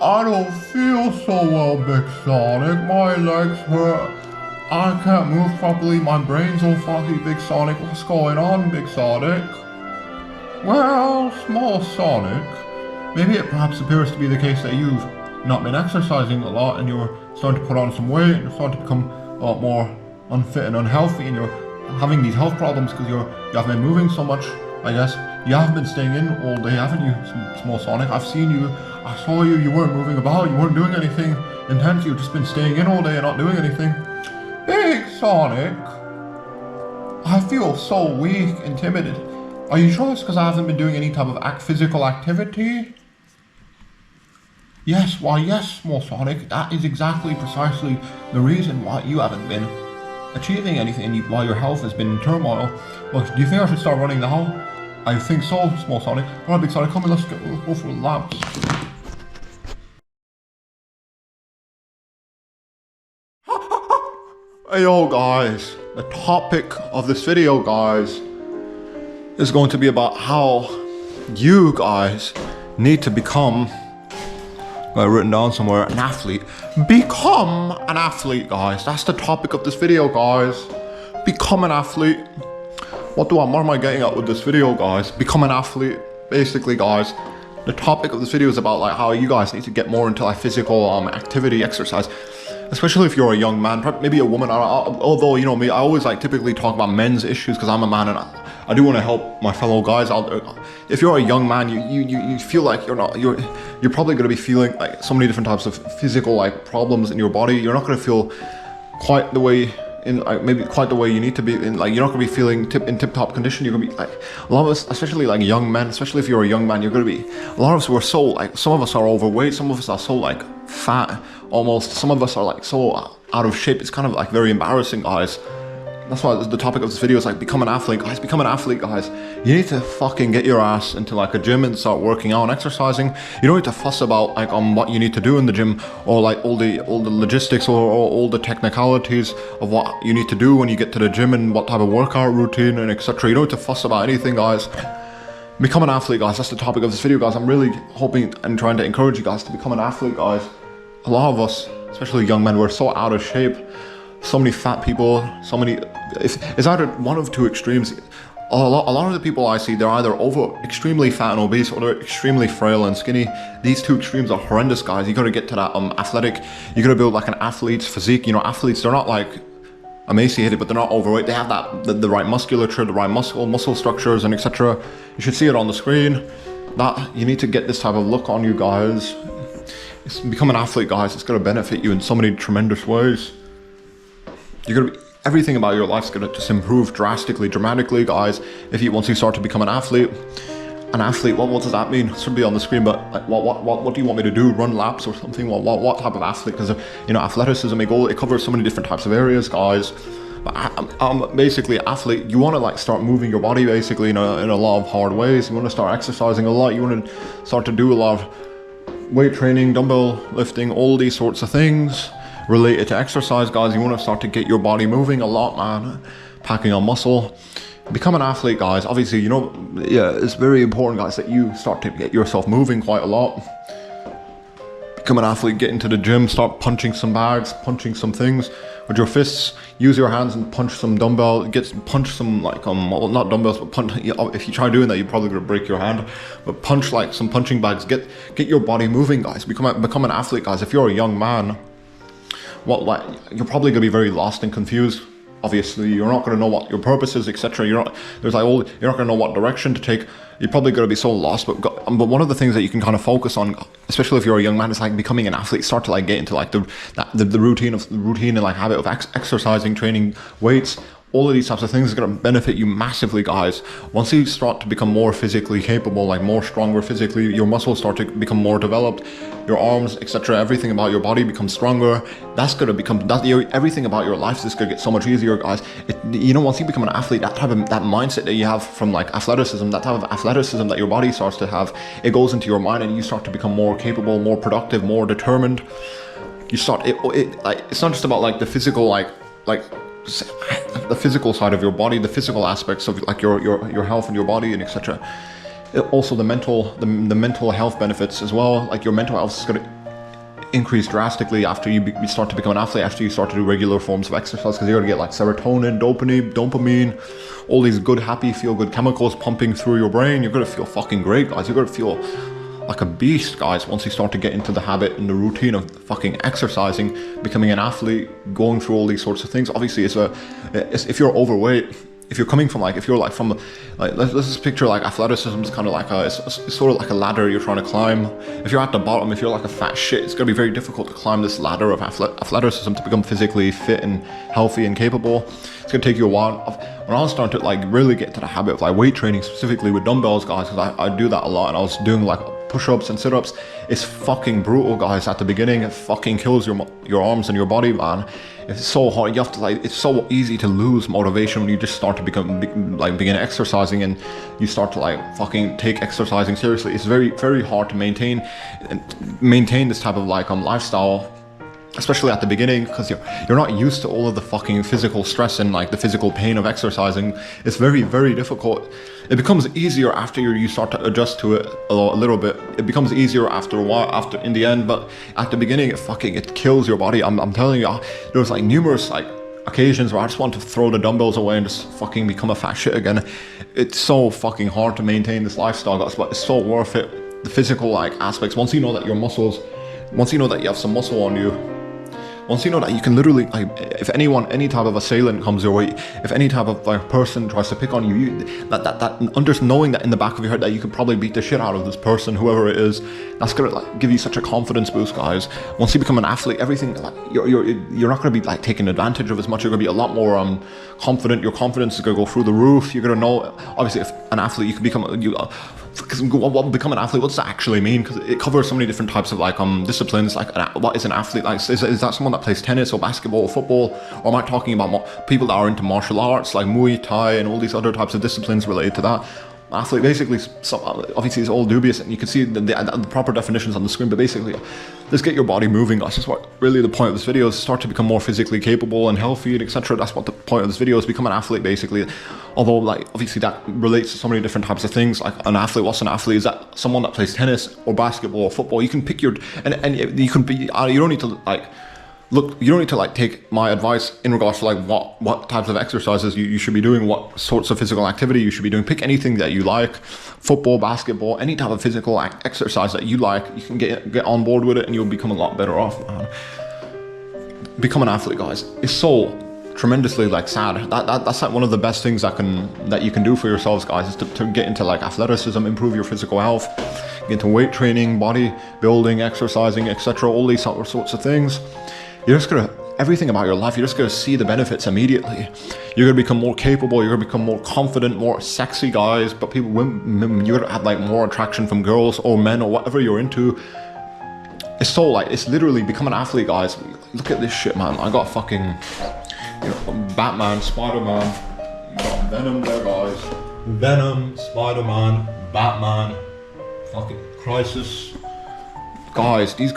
I don't feel so well, Big Sonic. My legs hurt. I can't move properly. My brain's all foggy, Big Sonic. What's going on, Big Sonic? Well, Small Sonic, maybe it perhaps appears to be the case that you've not been exercising a lot and you're starting to put on some weight and you're starting to become a lot more unfit and unhealthy and you're having these health problems because you haven't been moving so much, I guess. You haven't been staying in all day, haven't you, Small Sonic? I've seen you, I saw you, you weren't moving about, you weren't doing anything intense, you've just been staying in all day and not doing anything. Big Sonic, I feel so weak and timid. Are you sure it's because I haven't been doing any type of physical activity? Yes, why yes, Small Sonic, that is exactly precisely the reason why you haven't been achieving anything and why your health has been in turmoil. Well, do you think I should start running now? I think so, Small Sonic. Alright, Big Sonic, come and let's go for the laps. Hey yo guys, the topic of this video, guys, is going to be about how you guys need to become, got it written down somewhere, an athlete. Become an athlete, guys. That's the topic of this video, guys. Become an athlete. What am I getting at with this video, guys? Become an athlete. Basically, guys, the topic of this video is about like how you guys need to get more into like physical activity, exercise. Especially if you're a young man, maybe a woman. Although, you know me, I always like typically talk about men's issues because I'm a man and I do want to help my fellow guys out there. If you're a young man, you feel like you're probably going to be feeling like so many different types of physical like problems in your body. You're not going to feel quite the way maybe quite the way you need to be in, like you're not going to be feeling in tip-top condition. You're going to be like a lot of us, especially like young men, especially if you're a young man, you're going to be, a lot of us were so like, some of us are overweight, some of us are so like fat almost, some of us are like so out of shape. It's kind of like very embarrassing, guys. That's why the topic of this video is like become an athlete, guys. Become an athlete, guys. You need to fucking get your ass into like a gym and start working out and exercising. You don't need to fuss about like on what you need to do in the gym or like all the logistics or all the technicalities of what you need to do when you get to the gym and what type of workout routine and etc. You don't need to fuss about anything, guys. Become an athlete, guys. That's the topic of this video, guys. I'm really hoping and trying to encourage you guys to become an athlete, guys. A lot of us, especially young men, we're so out of shape. So many fat people, so many, it's either one of two extremes. A lot of the people I see, they're either extremely fat and obese or they're extremely frail and skinny. These two extremes are horrendous, guys. You gotta get to that athletic, you gotta build like an athlete's physique. You know, athletes, they're not like emaciated, but they're not overweight. They have the right musculature, the right muscle structures and etc. You should see it on the screen. That you need to get this type of look on you, guys. Become an athlete, guys. It's gonna benefit you in so many tremendous ways. You're gonna be, everything about your life's gonna just improve dramatically, guys. Once you start to become an athlete, what does that mean? It should be on the screen, but like, what do you want me to do? Run laps or something? What type of athlete? Because you know, athleticism, it covers so many different types of areas, guys. But I'm basically an athlete. You want to like start moving your body basically in a lot of hard ways. You want to start exercising a lot. You want to start to do a lot of weight training, dumbbell lifting, all these sorts of things related to exercise, guys. You want to start to get your body moving a lot, man, packing on muscle. Become an athlete, guys. Obviously, you know, yeah, it's very important, guys, that you start to get yourself moving quite a lot. Become an athlete, get into the gym, start punching some bags, punching some things with your fists. Use your hands and punch some dumbbell, punch some like well, not dumbbells, but punch. If you try doing that, you're probably gonna break your hand. But punch like some punching bags. Get your body moving, guys. Become an athlete, guys. If you're a young man, you're probably gonna be very lost and confused. Obviously, you're not gonna know what your purpose is, etc. You're not gonna know what direction to take. You're probably gonna be so lost. But one of the things that you can kind of focus on, especially if you're a young man, is like becoming an athlete. Start to like get into like the routine and like habit of exercising, training, weights. All of these types of things are going to benefit you massively, guys. Once you start to become more physically capable, like more stronger physically, your muscles start to become more developed, your arms, etc. Everything about your body becomes stronger. That's going to become, everything about your life is going to get so much easier, guys. You know, once you become an athlete, that mindset that you have from like athleticism, that type of athleticism that your body starts to have, it goes into your mind and you start to become more capable, more productive, more determined. You start, it's not just about like the physical, like the physical side of your body, the physical aspects of like your health and your body and etc. Also the mental health benefits as well. Like your mental health is gonna increase drastically after you start to become an athlete, after you start to do regular forms of exercise, because you're going to get like serotonin, dopamine, all these good, happy, feel-good chemicals pumping through your brain. You're going to feel fucking great, guys. You're going to feel like a beast, guys, once you start to get into the habit and the routine of fucking exercising, becoming an athlete, going through all these sorts of things. Obviously, if you're overweight, if you're coming from like, if you're like from, like, let's just picture like athleticism is kind of like it's sort of like a ladder you're trying to climb. If you're at the bottom, if you're like a fat shit, it's gonna be very difficult to climb this ladder of athleticism to become physically fit and healthy and capable. It's gonna take you a while. When I was starting to like really get to the habit of like weight training, specifically with dumbbells, guys, because I do that a lot, and I was doing like push-ups and sit-ups. It's fucking brutal, guys. At the beginning, it fucking kills your arms and your body, man. It's so hard. You have to like, it's so easy to lose motivation when you just start to begin exercising, and you start to like fucking take exercising seriously. It's very, very hard to maintain this type of like lifestyle, especially at the beginning, because you're not used to all of the fucking physical stress and like the physical pain of exercising. It's very, very difficult. It becomes easier after you start to adjust to it a little bit. It becomes easier after a while, in the end, but at the beginning it kills your body. I'm telling you, there was like numerous like occasions where I just want to throw the dumbbells away and just fucking become a fat shit again. It's so fucking hard to maintain this lifestyle, guys, but it's so worth it. The physical like aspects, once you know that your muscles, once you know that you have some muscle on you, once you know that you can literally, like, if any type of assailant comes your way, if any type of like person tries to pick on you, knowing that in the back of your head that you could probably beat the shit out of this person, whoever it is, that's gonna like give you such a confidence boost, guys. Once you become an athlete, everything like you're not gonna be like taken advantage of as much. You're gonna be a lot more confident. Your confidence is gonna go through the roof. You're gonna know, obviously, if an athlete, you can become become an athlete. What's that actually mean? Because it covers so many different types of like disciplines. Like, what is an athlete? Like, is that someone that plays tennis or basketball or football? Or am I talking about people that are into martial arts like Muay Thai and all these other types of disciplines related to that? Athlete, basically, obviously it's all dubious, and you can see the proper definitions on the screen, but basically, let's get your body moving. That's just what really the point of this video is: start to become more physically capable and healthy, and etc. That's what the point of this video is: become an athlete, basically. Although, like, obviously that relates to so many different types of things. Like, an athlete, what's an athlete? Is that someone that plays tennis or basketball or football? You can pick your, and you can be, you don't need to like, look, you don't need to like take my advice in regards to like what types of exercises you should be doing, what sorts of physical activity you should be doing. Pick anything that you like: football, basketball, any type of physical exercise that you like. You can get on board with it, and you'll become a lot better off, man. Become an athlete, guys. It's so tremendously like sad. That's like one of the best things that you can do for yourselves, guys, is to get into like athleticism, improve your physical health, get into weight training, body building, exercising, etc. All these sorts of things. You're just gonna, everything about your life, you're just gonna see the benefits immediately. You're gonna become more capable, you're gonna become more confident, more sexy, guys. But women, you're gonna have like more attraction from girls or men or whatever you're into. It's so like, it's literally become an athlete, guys. Look at this shit, man. I got fucking, Batman, Spider-Man, got Venom there, guys. Venom, Spider-Man, Batman, fucking Crisis. Guys, these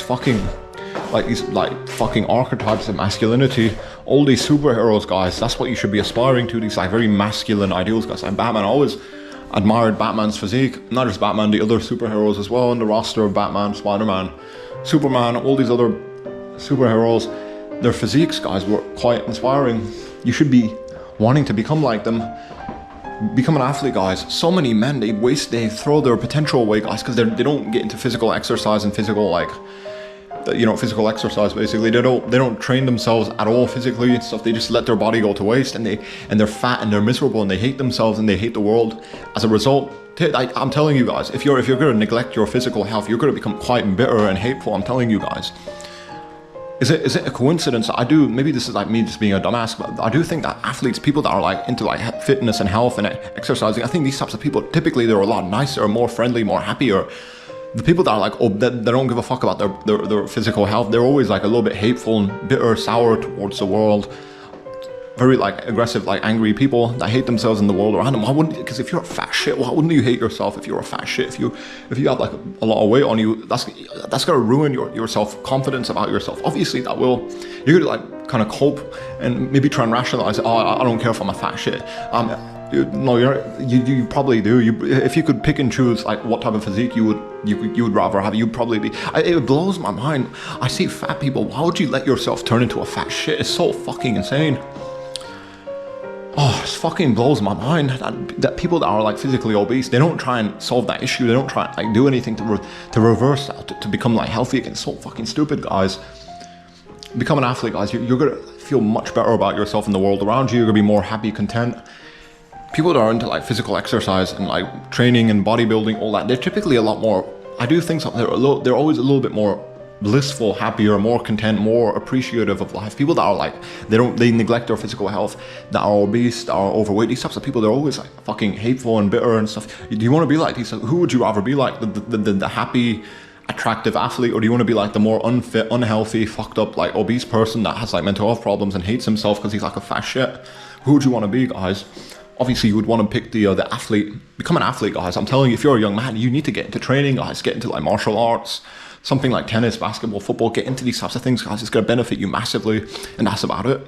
fucking, like these like fucking archetypes of masculinity, all these superheroes, guys, that's what you should be aspiring to, these like very masculine ideals, guys. And Batman, I always admired Batman's physique, not just Batman, the other superheroes as well in the roster of Batman, Spider-Man, Superman, all these other superheroes, their physiques, guys, were quite inspiring. You should be wanting to become like them. Become an athlete, guys. So many men, they throw their potential away, guys, because they don't get into physical exercise and physical like, physical exercise, basically. They don't train themselves at all physically and stuff. They just let their body go to waste, and they're fat and they're miserable and they hate themselves and they hate the world. As a result, I'm telling you guys, if you're gonna neglect your physical health, you're gonna become quite bitter and hateful. I'm telling you guys. Is it a coincidence? Maybe this is like me just being a dumbass, but I do think that athletes, people that are like into like fitness and health and exercising, I think these types of people, typically they're a lot nicer, more friendly, more happier. The people that are like, they don't give a fuck about their physical health, they're always like a little bit hateful and bitter, sour towards the world. Very like aggressive, like angry people that hate themselves in the world around them. Why wouldn't? Because if you're a fat shit, why wouldn't you hate yourself? If you're a fat shit, if you have like a lot of weight on you, that's gonna ruin your self-confidence about yourself. Obviously, that will. You're gonna like kind of cope and maybe try and rationalize it. Oh, I don't care if I'm a fat shit. No, you probably do. If you could pick and choose like what type of physique you would rather have, you'd probably be. It blows my mind. I see fat people. Why would you let yourself turn into a fat shit? It's so fucking insane. Oh, it fucking blows my mind that people that are like physically obese, they don't try and solve that issue. They don't try and like do anything to reverse that, to become like healthy again. It's so fucking stupid, guys. Become an athlete, guys. You're gonna feel much better about yourself and the world around you. You're gonna be more happy, content. People that are into like physical exercise and like training and bodybuilding, all that, they're typically a lot more. I do think something. They're always a little bit more blissful, happier, more content, more appreciative of life. People that are like they neglect their physical health, that are obese, that are overweight, these types of people, they're always like fucking hateful and bitter and stuff. Do you want to be like these? Who would you rather be like, the happy, attractive athlete, or do you want to be like the more unfit, unhealthy, fucked up, like obese person that has like mental health problems and hates himself because he's like a fat shit? Who would you want to be, guys? Obviously, you would want to pick the athlete. Become an athlete, guys. I'm telling you, if you're a young man, you need to get into training, guys. Get into like martial arts, something like tennis, basketball, football. Get into these types of things, guys. It's going to benefit you massively, and that's about it.